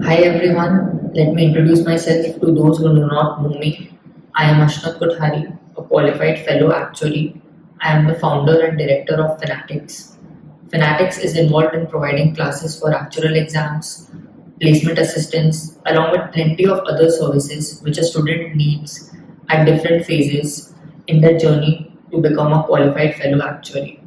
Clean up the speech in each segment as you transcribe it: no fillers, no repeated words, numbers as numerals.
Hi everyone, let me introduce myself to those who do not know me. I am Ashnat Kothari, a qualified fellow actuary. I am the founder and director of Finatics. Finatics is involved in providing classes for actuarial exams, placement assistance, along with plenty of other services which a student needs at different phases in their journey to become a qualified fellow actuary.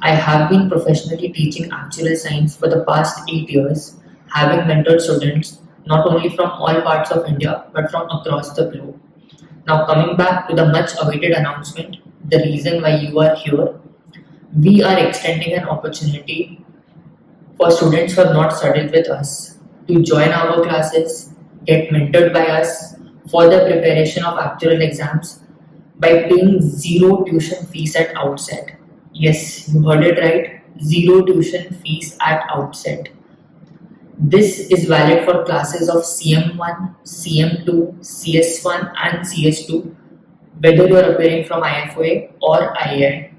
I have been professionally teaching actuarial science for the past 8 years, having mentored students not only from all parts of India but from across the globe. Now, coming back to the much awaited announcement, the reason why you are here, we are extending an opportunity for students who have not studied with us to join our classes, get mentored by us for the preparation of actuarial exams by paying zero tuition fees at outset. Yes, you heard it right. Zero tuition fees at outset. This is valid for classes of CM1, CM2, CS1 and CS2, whether you are appearing from IFoA or IAI.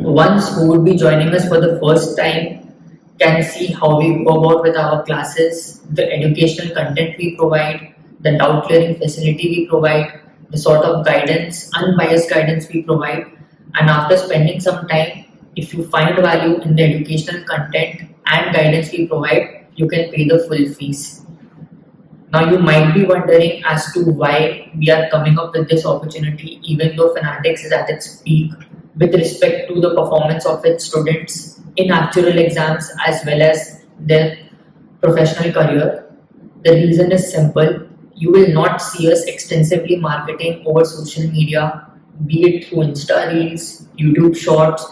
Ones who would be joining us for the first time can see how we go about with our classes, the educational content we provide, the doubt clearing facility we provide, the sort of guidance, unbiased guidance we provide. And after spending some time, if you find value in the educational content and guidance we provide, you can pay the full fees. Now, you might be wondering as to why we are coming up with this opportunity, even though Fanatics is at its peak with respect to the performance of its students in actual exams as well as their professional career. The reason is simple. You will not see us extensively marketing over social media, be it through Insta Reels, YouTube Shorts,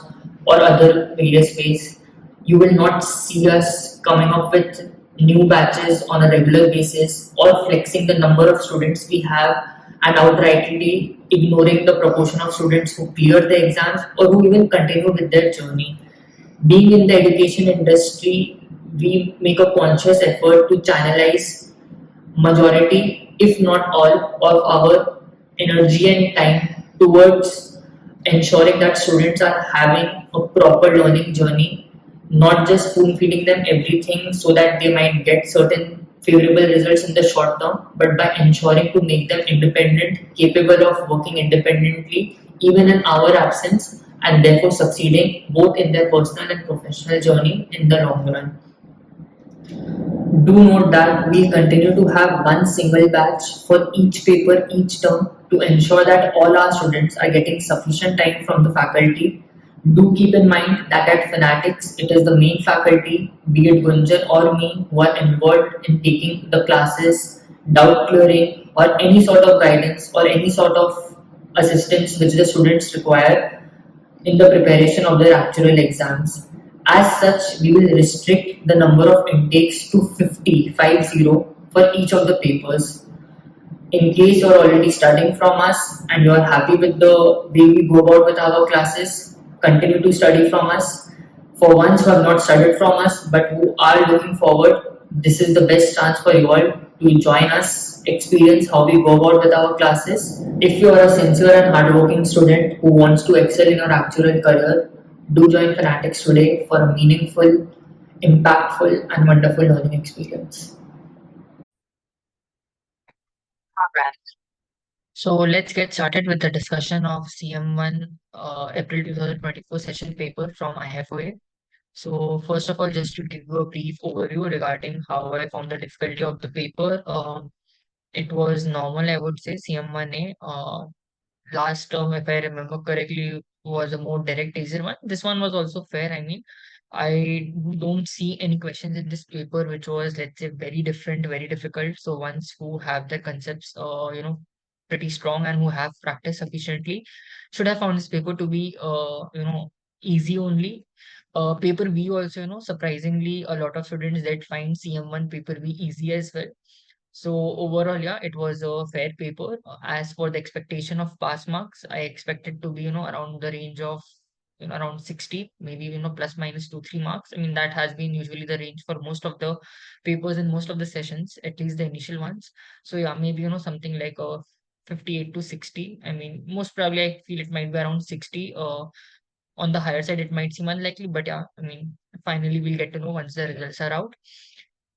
or other various ways. You will not see us coming up with new batches on a regular basis or flexing the number of students we have and outrightly ignoring the proportion of students who clear the exams or who even continue with their journey. Being in the education industry, we make a conscious effort to channelize majority, if not all, of our energy and time towards ensuring that students are having a proper learning journey, not just spoon feeding them everything so that they might get certain favorable results in the short term, but by ensuring to make them independent, capable of working independently, even in our absence, and therefore succeeding both in their personal and professional journey in the long run. Do note that we continue to have one single batch for each paper each term to ensure that all our students are getting sufficient time from the faculty. Do keep in mind that at Fanatics, it is the main faculty, be it Gunjan or me, who are involved in taking the classes, doubt clearing, or any sort of guidance or any sort of assistance which the students require in the preparation of their actual exams. As such, we will restrict the number of intakes to 50 for each of the papers. In case you are already studying from us and you are happy with the way we go about with our classes, continue to study from us. For ones who have not studied from us but who are looking forward, this is the best chance for you all to join us, experience how we go about with our classes. If you are a sincere and hardworking student who wants to excel in your actual career, do join Fanatics today for a meaningful, impactful, and wonderful learning experience. So let's get started with the discussion of CM1 April 2024 session paper from IFoA. So first of all, just to give you a brief overview regarding how I found the difficulty of the paper. It was normal, I would say, CM1A. Last term, if I remember correctly, was a more direct, easier one. This one was also fair. I mean, I don't see any questions in this paper which was, let's say, very different, very difficult. So ones who have their concepts, pretty strong and who have practiced sufficiently should have found this paper to be, easy only. Paper B also, surprisingly, a lot of students that find CM1 paper B easy as well. So overall, yeah, it was a fair paper. As for the expectation of pass marks, I expected to be, around the range of, around 60, maybe, plus minus 2, 3 marks. I mean, that has been usually the range for most of the papers in most of the sessions, at least the initial ones. So yeah, maybe, something like a 58 to 60. I mean, most probably I feel it might be around 60. On the higher side, it might seem unlikely, but yeah, I mean, finally we'll get to know once the results are out.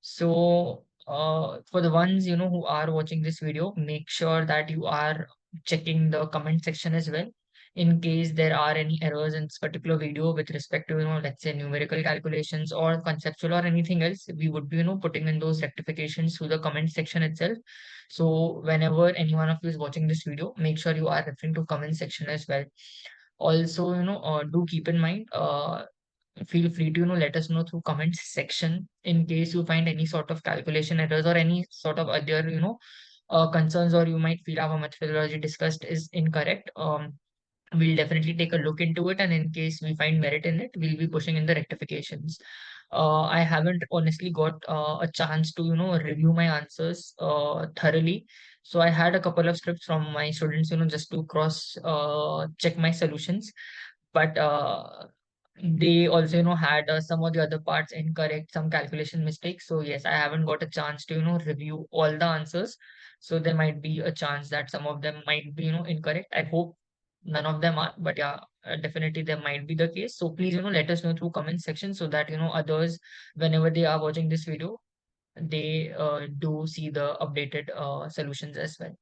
So, for the ones who are watching this video, make sure that you are checking the comment section as well. In case there are any errors in this particular video with respect to let's say numerical calculations or conceptual or anything else, we would be putting in those rectifications through the comment section itself. So whenever any one of you is watching this video, make sure you are referring to comment section as well. Also, do keep in mind, feel free to let us know through comments section in case you find any sort of calculation errors or any sort of other concerns, or you might feel our methodology discussed is incorrect. We'll definitely take a look into it, and in case we find merit in it, we'll be pushing in the rectifications. I haven't honestly got a chance to review my answers thoroughly, so I had a couple of scripts from my students just to cross check my solutions, but they also had some of the other parts incorrect, some calculation mistakes. So yes, I haven't got a chance to review all the answers, so there might be a chance that some of them might be incorrect. I hope none of them are, but yeah, definitely there might be the case. So please let us know through comment section, so that others, whenever they are watching this video, they do see the updated solutions as well.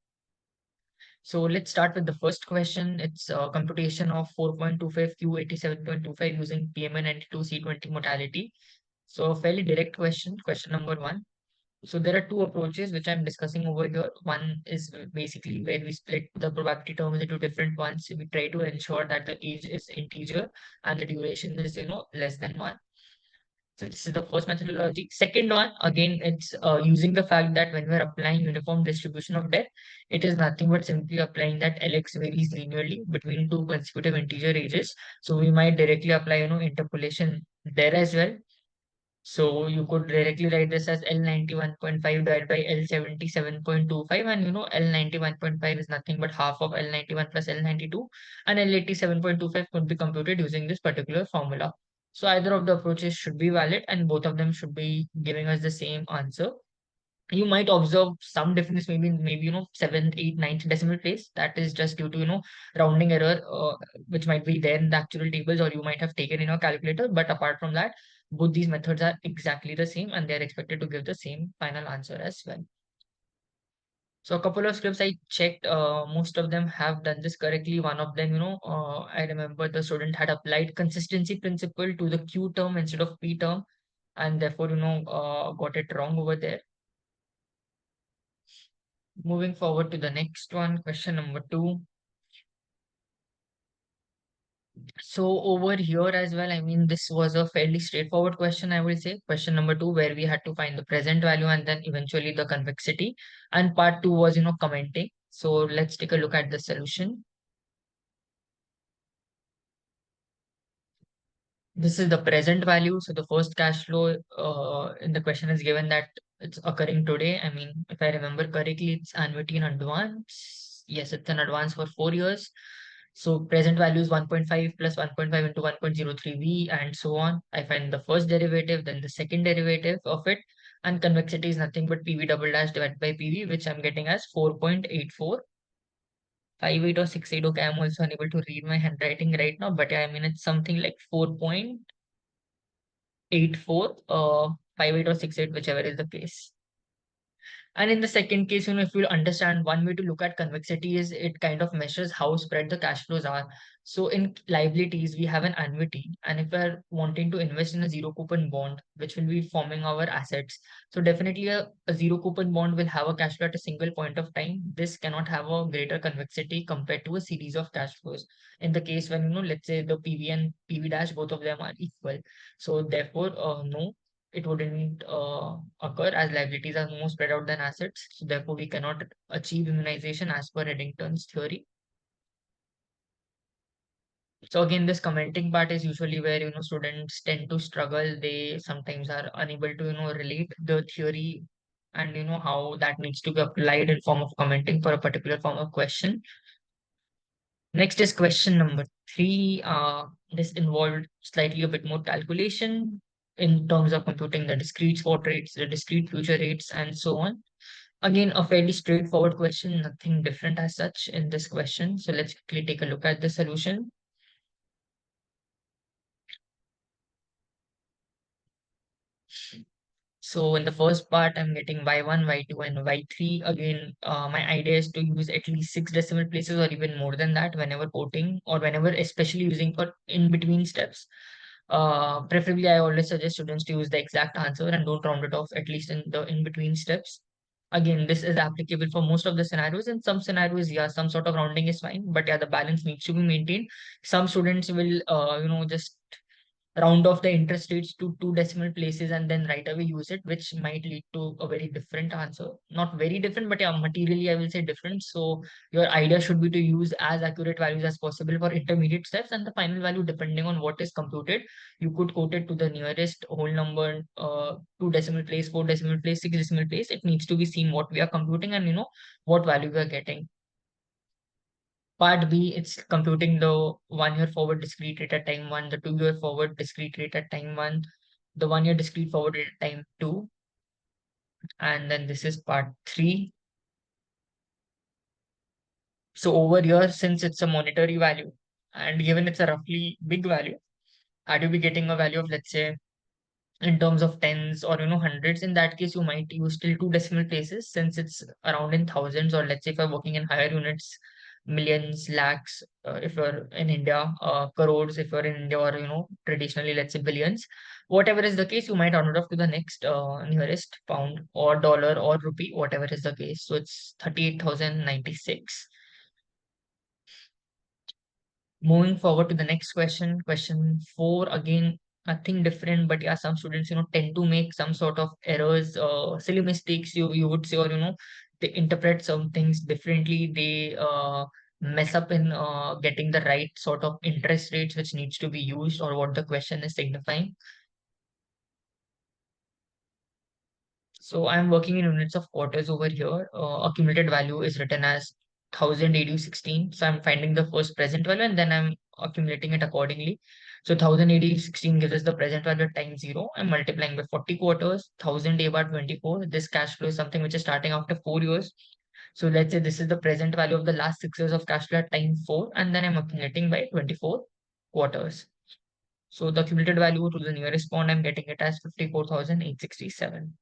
So let's start with the first question. It's computation of 4.25 Q87.25 using PMN92 C20 modality. So a fairly direct question, question number one. So there are two approaches which I'm discussing over here. One is basically where we split the probability terms into different ones. We try to ensure that the age is integer and the duration is less than one. So this is the first methodology. Second one, again, it's using the fact that when we're applying uniform distribution of death, it is nothing but simply applying that Lx varies linearly between two consecutive integer ages. So we might directly apply, interpolation there as well. So you could directly write this as L91.5 divided by L77.25, and L91.5 is nothing but half of L91 plus L92, and L87.25 could be computed using this particular formula. So either of the approaches should be valid, and both of them should be giving us the same answer. You might observe some difference, maybe 7th, 8th, 9th decimal place. That is just due to rounding error, which might be there in the actual tables, or you might have taken in your calculator. But apart from that, both these methods are exactly the same, and they are expected to give the same final answer as well. So a couple of scripts I checked, most of them have done this correctly. One of them, I remember the student had applied consistency principle to the Q term instead of P term, and therefore got it wrong over there. Moving forward to the next one, question number two. So over here as well, I mean, this was a fairly straightforward question, I will say. Question number two, where we had to find the present value and then eventually the convexity. And part two was, commenting. So let's take a look at the solution. This is the present value. So the first cash flow in the question is given that it's occurring today. I mean, if I remember correctly, it's annuity in advance. Yes, it's an advance for 4 years. So present value is 1.5 plus 1.5 into 1.03V and so on. I find the first derivative, then the second derivative of it. And convexity is nothing but PV double dash divided by PV, which I'm getting as 4.84. 58 or 68. Okay, I'm also unable to read my handwriting right now, but yeah, I mean, it's something like 4.84, 58 or 68, whichever is the case. And in the second case, if you understand, one way to look at convexity is it kind of measures how spread the cash flows are. So in liabilities, we have an annuity, and if we're wanting to invest in a zero coupon bond, which will be forming our assets, so definitely a zero coupon bond will have a cash flow at a single point of time. This cannot have a greater convexity compared to a series of cash flows. In the case when let's say the PV and PV dash, both of them are equal. So therefore, no, it wouldn't occur, as liabilities are more spread out than assets. So therefore, we cannot achieve immunization as per Eddington's theory. So again, this commenting part is usually where students tend to struggle. They sometimes are unable to relate the theory and how that needs to be applied in form of commenting for a particular form of question. Next is question number three. This involved slightly a bit more calculation in terms of computing the discrete spot rates, the discrete future rates, and so on. Again, a fairly straightforward question, nothing different as such in this question. So let's quickly take a look at the solution. So in the first part, I'm getting y1, y2, and y3. Again, my idea is to use at least six decimal places or even more than that whenever quoting or whenever, especially using for in between steps. Preferably, I always suggest students to use the exact answer and don't round it off, at least in the in between steps. Again, this is applicable for most of the scenarios. In some scenarios, yeah, some sort of rounding is fine, but yeah, the balance needs to be maintained. Some students will, just round off the interest rates to two decimal places and then right away use it, which might lead to a very different answer. Not very different, but yeah, materially, I will say different. So your idea should be to use as accurate values as possible for intermediate steps, and the final value, depending on what is computed, you could quote it to the nearest whole number, two decimal place, four decimal place, six decimal place. It needs to be seen what we are computing and what value we are getting. Part B, it's computing the 1 year forward discrete rate at time one, the 2 year forward discrete rate at time one, the 1 year discrete forward rate at time two, and then this is part three. So over here, since it's a monetary value, and given it's a roughly big value, had you be getting a value of, let's say, in terms of tens or hundreds, in that case you might use till two decimal places, since it's around in thousands, or let's say if you're working in higher units, millions, lakhs, if you're in India, crores if you're in India, or traditionally, let's say, billions. Whatever is the case, you might round it off to the next nearest pound or dollar or rupee, whatever is the case. So it's 38,096. Moving forward to the next question, question four, again, nothing different, but yeah, some students, tend to make some sort of errors, silly mistakes, you would say, or, they interpret some things differently. They mess up in getting the right sort of interest rates which needs to be used or what the question is signifying. So I'm working in units of quarters over here. Accumulated value is written as 108016. So I'm finding the first present value and then I'm accumulating it accordingly. So 108016 gives us the present value at time zero. I'm multiplying by 40 quarters, 1000 A bar 24. This cash flow is something which is starting after 4 years. So let's say this is the present value of the last 6 years of cash flow at time four, and then I'm accumulating by 24 quarters. So the accumulated value to the nearest pound, I'm getting it as 54,867.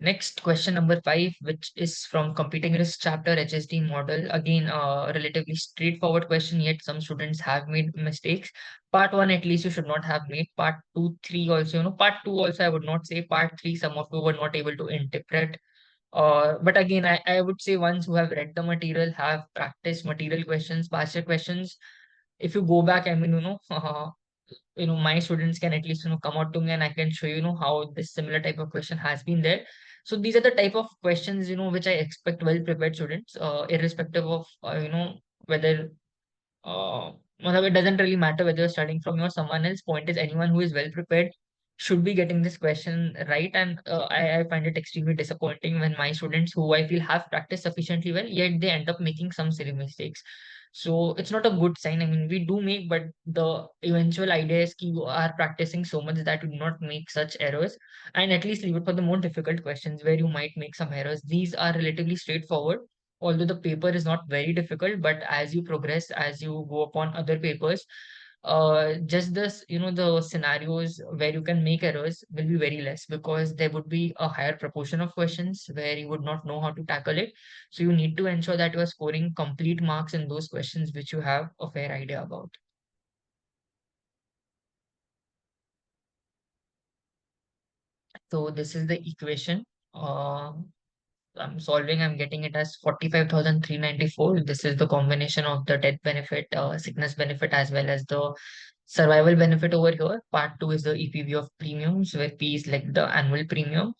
Next, question number five, which is from competing risk chapter HSD model. Again, a relatively straightforward question, yet some students have made mistakes. Part one, at least you should not have made. Part two, three also, part two also, I would not say. Part three, some of you were not able to interpret. But again, I would say ones who have read the material, have practiced material questions, past year questions. If you go back, I mean, my students can at least come out to me and I can show how this similar type of question has been there. So these are the type of questions which I expect well prepared students, irrespective of whether it doesn't really matter whether you're studying from me or someone else. Point is, anyone who is well prepared should be getting this question right. And I find it extremely disappointing when my students, who I feel have practiced sufficiently well, yet they end up making some silly mistakes. So it's not a good sign. I mean, we do make, but the eventual idea is that you are practicing so much that you do not make such errors, and at least leave it for the more difficult questions where you might make some errors. These are relatively straightforward, although the paper is not very difficult, but as you progress, as you go upon other papers, just this, the scenarios where you can make errors will be very less, because there would be a higher proportion of questions where you would not know how to tackle it. So you need to ensure that you are scoring complete marks in those questions which you have a fair idea about. So this is the equation. Uh, I'm solving, I'm getting it as 45,394. This is the combination of the death benefit, sickness benefit, as well as the survival benefit over here. Part two is the EPV of premiums, where P is like the annual premium.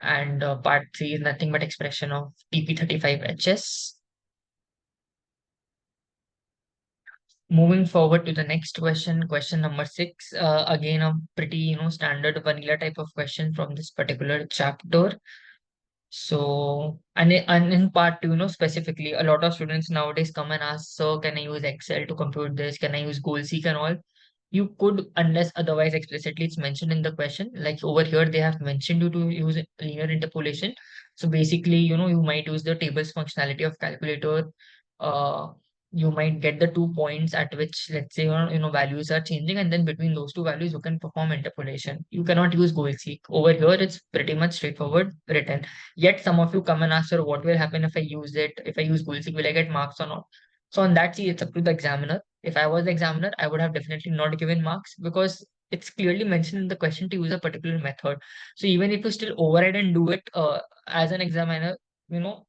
And part three is nothing but expression of TP35HS. Moving forward to the next question, question number six. Again, a pretty, standard vanilla type of question from this particular chapter. So, and in part two, specifically, a lot of students nowadays come and ask, so can I use Excel to compute this? Can I use goal seek and all? You could, unless otherwise explicitly it's mentioned in the question. Like over here, they have mentioned you to use linear interpolation. So basically, you might use the tables functionality of calculator. Uh, you might get the 2 points at which, let's say, values are changing, and then between those two values you can perform interpolation. You cannot use goal seek over here. It's pretty much straightforward written. Yet some of you come and ask, sir, what will happen if I use it, if I use goal seek, will I get marks or not? So on that, see, it's up to the examiner. If I was the examiner, I would have definitely not given marks, because it's clearly mentioned in the question to use a particular method. So even if you still override and do it, as an examiner,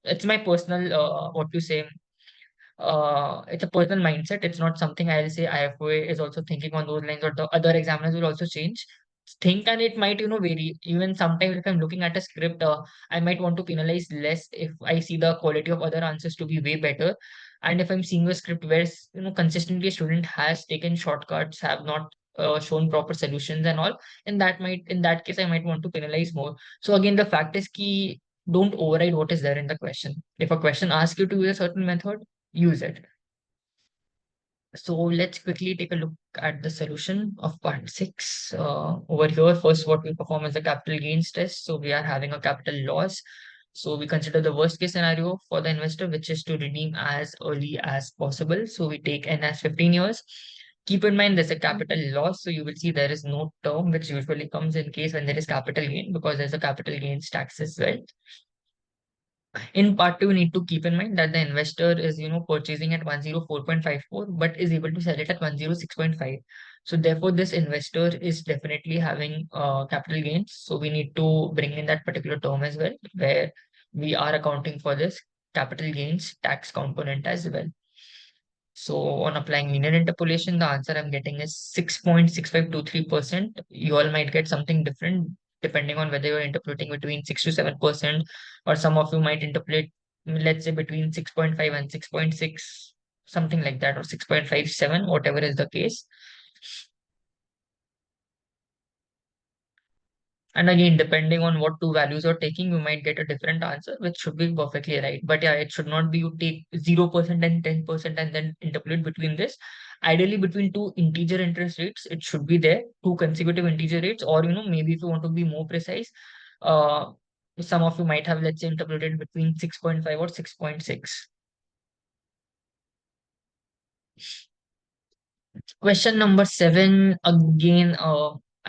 it's my personal, what to say, it's a personal mindset. It's not something I'll say IFoA is also thinking on those lines, or the other examiners will also change. Think, and it might, vary. Even sometimes if I'm looking at a script, I might want to penalize less if I see the quality of other answers to be way better. And if I'm seeing a script where, consistently a student has taken shortcuts, have not shown proper solutions and all, in that case, I might want to penalize more. So again, the fact is key, don't override what is there in the question. If a question asks you to use a certain method, use it. So let's quickly take a look at the solution of part 6. Over here, first, what we perform is a capital gains test. So we are having a capital loss. So we consider the worst case scenario for the investor, which is to redeem as early as possible. So we take N as 15 years. Keep in mind there's a capital loss. So you will see there is no term which usually comes in case when there is capital gain, because there's a capital gains tax as well. In part two, we need to keep in mind that the investor is, purchasing at 104.54, but is able to sell it at 106.5. So therefore, this investor is definitely having capital gains. So we need to bring in that particular term as well, where we are accounting for this capital gains tax component as well. So on applying linear interpolation, the answer I'm getting is 6.6523%. You all might get something different depending on whether you're interpolating between 6 to 7%, or some of you might interpolate, let's say, between 6.5 and 6.6, something like that, or 6.57, whatever is the case. And again, depending on what two values you're taking, you might get a different answer, which should be perfectly right. But yeah, it should not be you take 0% and 10% and then interpolate between this. Ideally, between two integer interest rates, it should be there, two consecutive integer rates, or maybe if you want to be more precise, uh, some of you might have, let's say, interpolated between 6.5 or 6.6. Question number 7, again,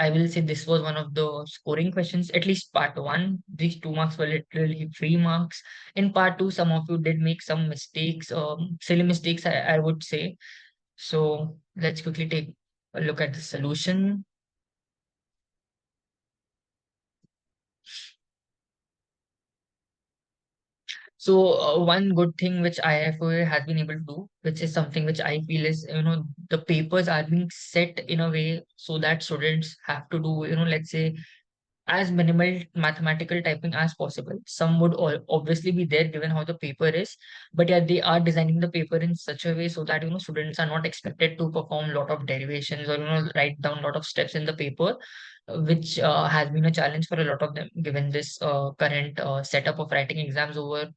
I will say this was one of the scoring questions, at least part 1. These 2 marks were literally 3 marks. In part 2, some of you did make some mistakes, silly mistakes, I would say. So let's quickly take a look at the solution. So one good thing which IFoA has been able to do, which is something which I feel is, the papers are being set in a way so that students have to do, let's say, as minimal mathematical typing as possible. Some would obviously be there given how the paper is, but yeah, they are designing the paper in such a way so that students are not expected to perform a lot of derivations, or write down a lot of steps in the paper, which has been a challenge for a lot of them given this current setup of writing exams over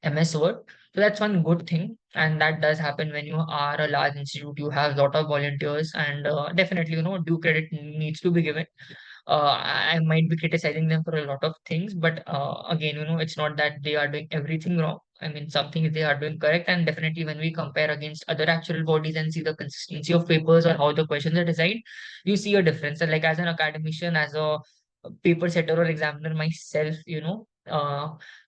MS Word. So that's one good thing, and that does happen when you are a large institute. You have a lot of volunteers, and definitely due credit needs to be given. I might be criticizing them for a lot of things, but again, it's not that they are doing everything wrong. I mean, some things they are doing correct, and definitely when we compare against other actual bodies and see the consistency of papers or how the questions are designed, you see a difference. And like as an academician, as a paper setter or examiner myself,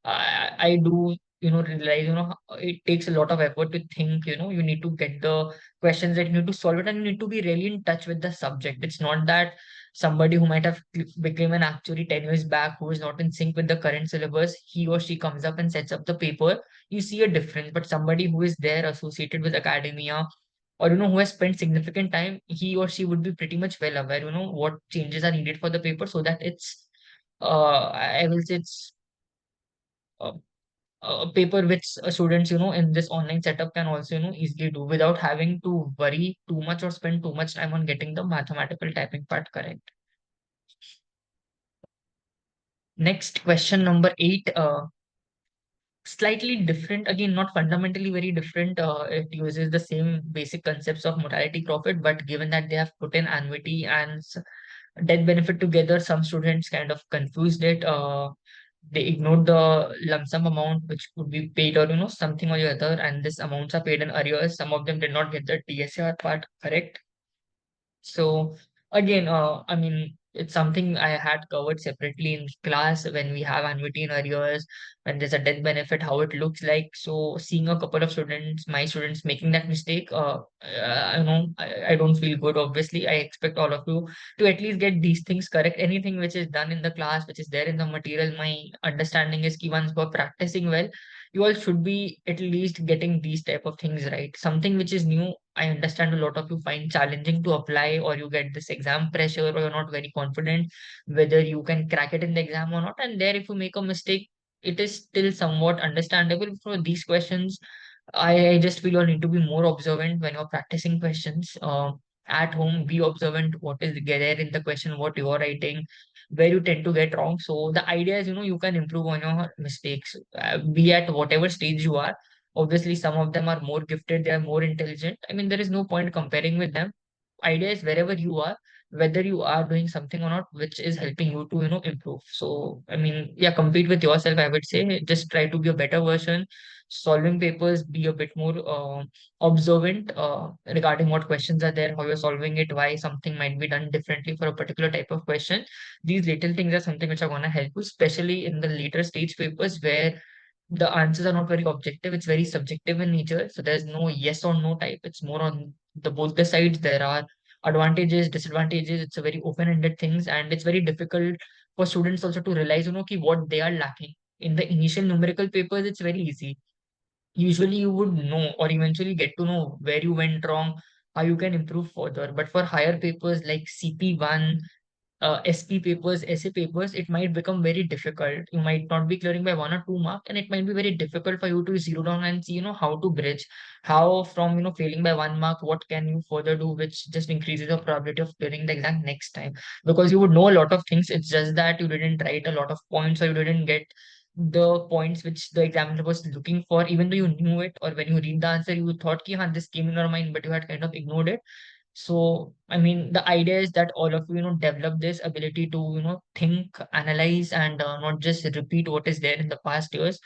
I do realize it takes a lot of effort to think. You need to get the questions that you need to solve it, and you need to be really in touch with the subject. It's not that somebody who might have become an actuary 10 years back, who is not in sync with the current syllabus, he or she comes up and sets up the paper, you see a difference. But somebody who is there associated with academia, or who has spent significant time, he or she would be pretty much well aware what changes are needed for the paper, so that it's I will say it's uh, a paper which students in this online setup can also easily do without having to worry too much or spend too much time on getting the mathematical typing part correct. Next, question number 8, slightly different, again, not fundamentally very different. It uses the same basic concepts of mortality profit, but given that they have put in annuity and death benefit together, some students kind of confused it. they ignored the lump sum amount which would be paid, or something or the other, and this amounts are paid in arrears. Some of them did not get the DSAR part correct. So again, I mean, it's something I had covered separately in class when we have annuity in arrears, when there's a death benefit, how it looks like. So seeing a couple of students, my students, making that mistake, I don't feel good. Obviously, I expect all of you to at least get these things correct. Anything which is done in the class, which is there in the material, my understanding is key once we're practicing well, you all should be at least getting these type of things right. Something which is new, I understand a lot of you find challenging to apply, or you get this exam pressure, or you're not very confident whether you can crack it in the exam or not. And there, if you make a mistake, it is still somewhat understandable for these questions. I just feel you need to be more observant when you're practicing questions. At home, be observant what is there in the question, what you're writing, where you tend to get wrong. So the idea is, you can improve on your mistakes, be at whatever stage you are. Obviously, some of them are more gifted, they are more intelligent. I mean, there is no point comparing with them. Idea is wherever you are, whether you are doing something or not, which is helping you to, improve. So, I mean, yeah, compete with yourself, I would say. Just try to be a better version. Solving papers, be a bit more observant regarding what questions are there, how you're solving it, why something might be done differently for a particular type of question. These little things are something which are going to help you, especially in the later stage papers where the answers are not very objective, it's very subjective in nature. So there's no yes or no type, it's more on the both the sides. There are advantages, disadvantages, it's a very open-ended things, and it's very difficult for students also to realize, ki what they are lacking. In the initial numerical papers, it's very easy. Usually you would know or eventually get to know where you went wrong, how you can improve further. But for higher papers like CP1, SP papers, essay papers, it might become very difficult. You might not be clearing by 1 or 2 mark, and it might be very difficult for you to zero down and see, how to bridge, how from, failing by 1 mark, what can you further do, which just increases your probability of clearing the exam next time. Because you would know a lot of things, it's just that you didn't write a lot of points, or you didn't get the points which the examiner was looking for, even though you knew it, or when you read the answer, you thought, ki, this came in your mind, but you had kind of ignored it. So, I mean, the idea is that all of you, develop this ability to, think, analyze, and not just repeat what is there in the past years.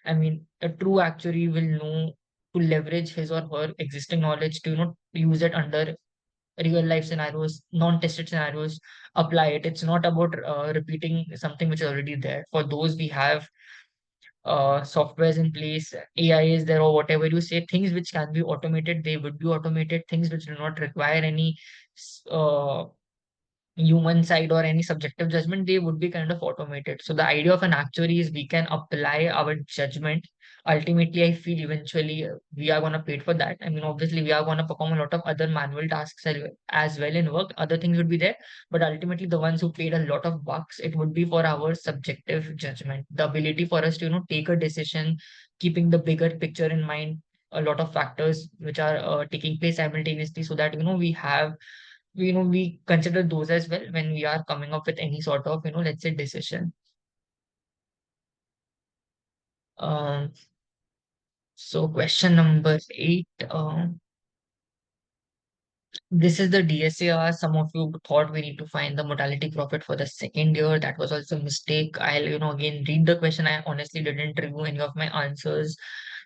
I mean, a true actuary will know to leverage his or her existing knowledge to, use it under real life scenarios, non-tested scenarios, apply it. It's not about repeating something which is already there. For those, we have softwares in place, AI is there, or whatever you say, things which can be automated, they would be automated. Things which do not require any uh, human side or any subjective judgment, they would be kind of automated. So the idea of an actuary is we can apply our judgment. Ultimately, I feel eventually we are going to pay for that. I mean, obviously, we are going to perform a lot of other manual tasks as well in work. Other things would be there, but ultimately, the ones who paid a lot of bucks, it would be for our subjective judgment, the ability for us to, take a decision, keeping the bigger picture in mind, a lot of factors which are taking place simultaneously, so that we consider those as well when we are coming up with any sort of, let's say, decision. um so question number 8. This is the DSAR. Some of you thought we need to find the mortality profit for the second year. That was also a mistake. I'll, again read the question. I honestly didn't review any of my answers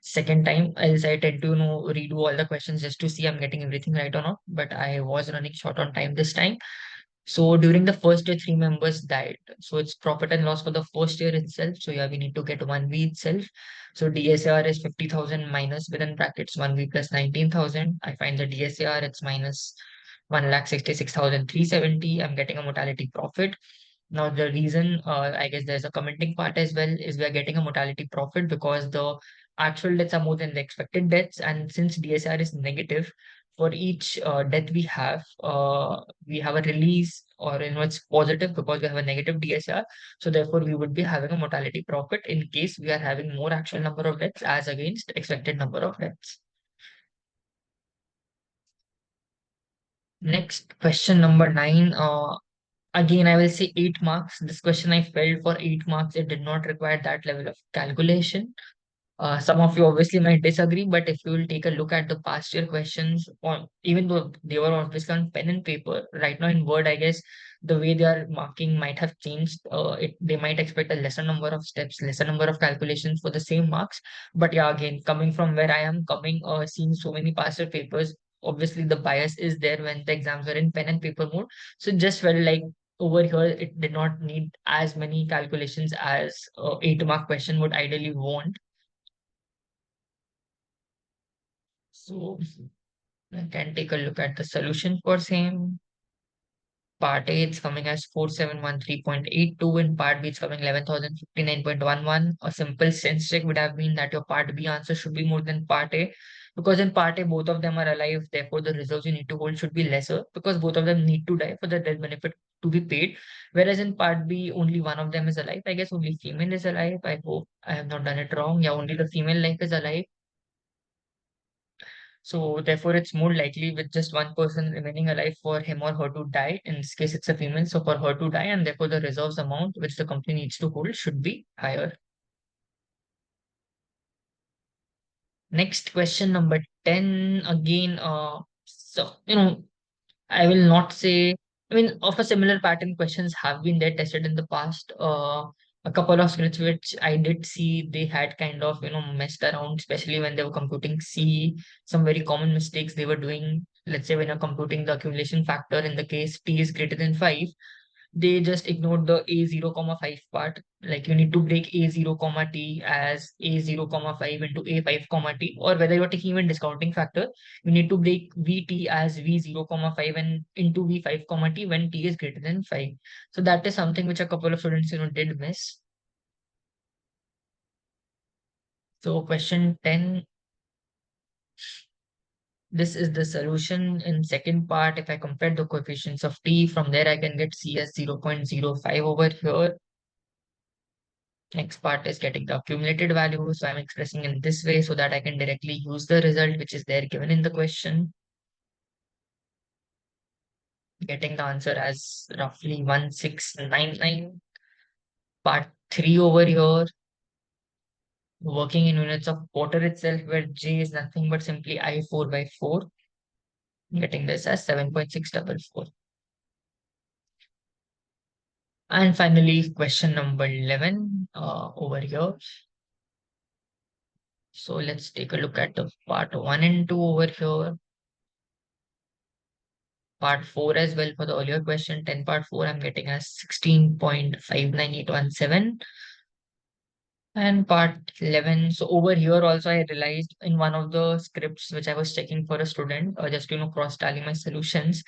second time. Else I tend to, redo all the questions just to see I'm getting everything right or not. But I was running short on time this time. So during the first year, three members died. So it's profit and loss for the first year itself. So yeah, we need to get 1V itself. So DSAR is 50,000 minus within brackets 1V plus 19,000. I find the DSAR, it's minus 1,66,370. I'm getting a mortality profit. Now, the reason, I guess there's a commenting part as well, is we are getting a mortality profit because the actual deaths are more than the expected deaths. And since DSR is negative, for each death we have a release, or it's positive because we have a negative DSR. So therefore, we would be having a mortality profit in case we are having more actual number of deaths as against expected number of deaths. Next, question number 9. Again, I will say 8 marks. This question I felt for 8 marks, it did not require that level of calculation. Some of you obviously might disagree, but if you will take a look at the past year questions, or even though they were obviously on pen and paper, right now in Word, I guess the way they are marking might have changed. They might expect a lesser number of steps, lesser number of calculations for the same marks. But yeah, again, coming from where I am coming, seeing so many past year papers, obviously the bias is there when the exams are in pen and paper mode. So it just felt like over here it did not need as many calculations as 8 mark question would ideally want. So I can take a look at the solution for same. Part A it's coming as 4713.82, and part B it's coming 11,059.11. A simple sense check would have been that your part B answer should be more than part A, because in part A both of them are alive, therefore the reserves you need to hold should be lesser because both of them need to die for the death benefit to be paid. Whereas in part B only one of them is alive. I guess only female is alive. I hope I have not done it wrong. Yeah, only the female life is alive. So therefore, it's more likely with just one person remaining alive for him or her to die. In this case, it's a female, so for her to die, and therefore the reserves amount which the company needs to hold should be higher. Next question number 10. Again, I will not say, I mean, of a similar pattern, questions have been there tested in the past. A couple of scripts which I did see, they had kind of, messed around, especially when they were computing C, some very common mistakes they were doing. Let's say when you're computing the accumulation factor in the case T is greater than 5, they just ignored the a0 comma 5 part. Like you need to break a0 comma t as a0 comma 5 into a5 comma t, or whether you're taking even discounting factor, you need to break vt as v0 comma 5 and into v5 comma t when t is greater than 5. So that is something which a couple of students did miss. So question 10, this is the solution in second part. If I compare the coefficients of t, from there I can get c as 0.05 over here. Next part is getting the accumulated value. So I'm expressing in this way so that I can directly use the result which is there given in the question. Getting the answer as roughly 1699. Part 3 over here, working in units of quarter itself, where J is nothing but simply I4 by 4. Getting this as 7.644. And finally, question number 11 over here. So let's take a look at the part 1 and 2 over here. Part 4 as well for the earlier question. 10 part 4 I'm getting as 16.59817. And part 11. So over here also I realized in one of the scripts which I was checking for a student, just cross tally my solutions.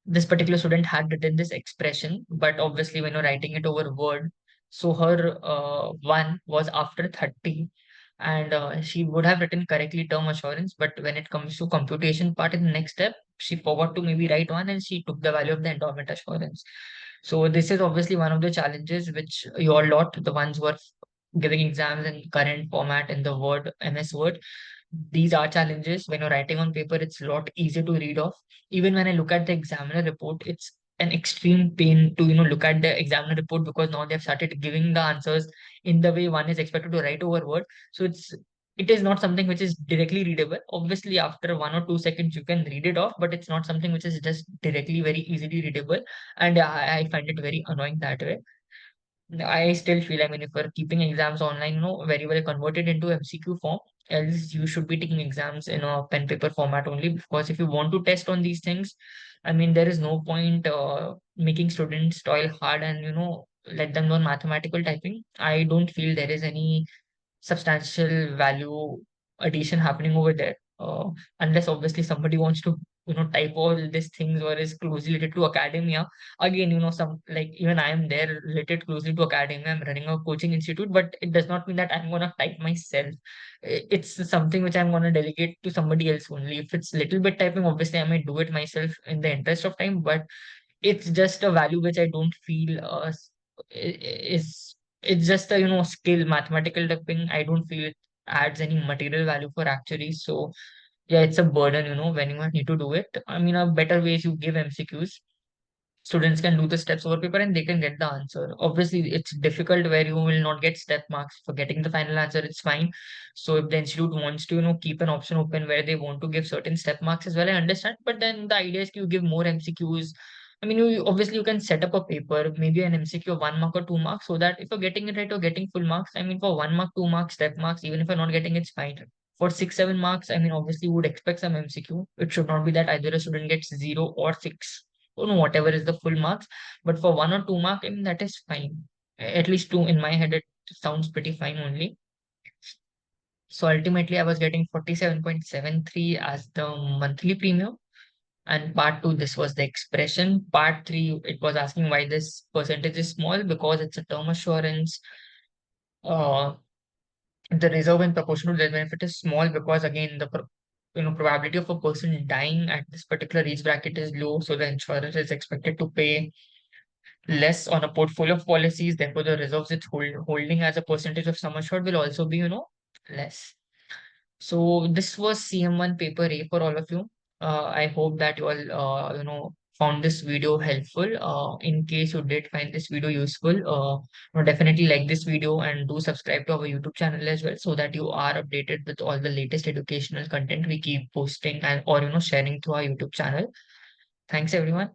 This particular student had written this expression, but obviously when you're writing it over Word, so her one was after 30, and she would have written correctly term assurance, but when it comes to computation part in the next step, she forgot to maybe write one and she took the value of the endowment assurance. So this is obviously one of the challenges which your lot, the ones who are giving exams in current format in the Word, MS Word, these are challenges. When you're writing on paper, it's a lot easier to read off. Even when I look at the examiner report, it's an extreme pain to look at the examiner report because now they've started giving the answers in the way one is expected to write over Word. So it is not something which is directly readable. Obviously, after 1 or 2 seconds, you can read it off, but it's not something which is just directly very easily readable. And I find it very annoying that way. I still feel, I mean, if we're keeping exams online, very well converted into MCQ form, else you should be taking exams in a pen paper format only. Because if you want to test on these things, I mean, there is no point making students toil hard and, let them learn mathematical typing. I don't feel there is any substantial value addition happening over there. Unless obviously somebody wants to, type all these things or is closely related to academia. Again, some like even I am there related closely to academia. I'm running a coaching institute, but it does not mean that I'm gonna type myself. It's something which I'm gonna delegate to somebody else only. If it's little bit typing, obviously I might do it myself in the interest of time, but it's just a value which I don't feel is it's just a skill mathematical typing. I don't feel it adds any material value for actuaries. So yeah, it's a burden when you need to do it. I mean, a better way is you give MCQs. students can do the steps over paper and they can get the answer. Obviously, it's difficult where you will not get step marks for getting the final answer. It's fine. So if the institute wants to, keep an option open where they want to give certain step marks as well, I understand. But then the idea is you give more MCQs. I mean, obviously you can set up a paper, maybe an MCQ of 1 mark or 2 marks, so that if you're getting it right or getting full marks, I mean, for 1 mark, 2 marks, step marks, even if you're not getting it's fine. For 6, 7 marks, I mean, obviously you would expect some MCQ. It should not be that either a student gets 0 or 6, or no, whatever is the full marks. But for 1 or 2 mark, I mean, that is fine. At least two in my head, it sounds pretty fine only. So ultimately, I was getting 47.73 as the monthly premium. And part two, this was the expression. Part three, it was asking why this percentage is small because it's a term assurance. Uh, the reserve in proportion to death benefit is small because again probability of a person dying at this particular age bracket is low, so the insurer is expected to pay less on a portfolio of policies. Therefore, the reserves it's holding as a percentage of sum assured will also be less. So this was CM1 paper A for all of you. I hope that you all found this video helpful. In case you did find this video useful, definitely like this video and do subscribe to our YouTube channel as well, so that you are updated with all the latest educational content we keep posting and or sharing to our YouTube channel. Thanks everyone.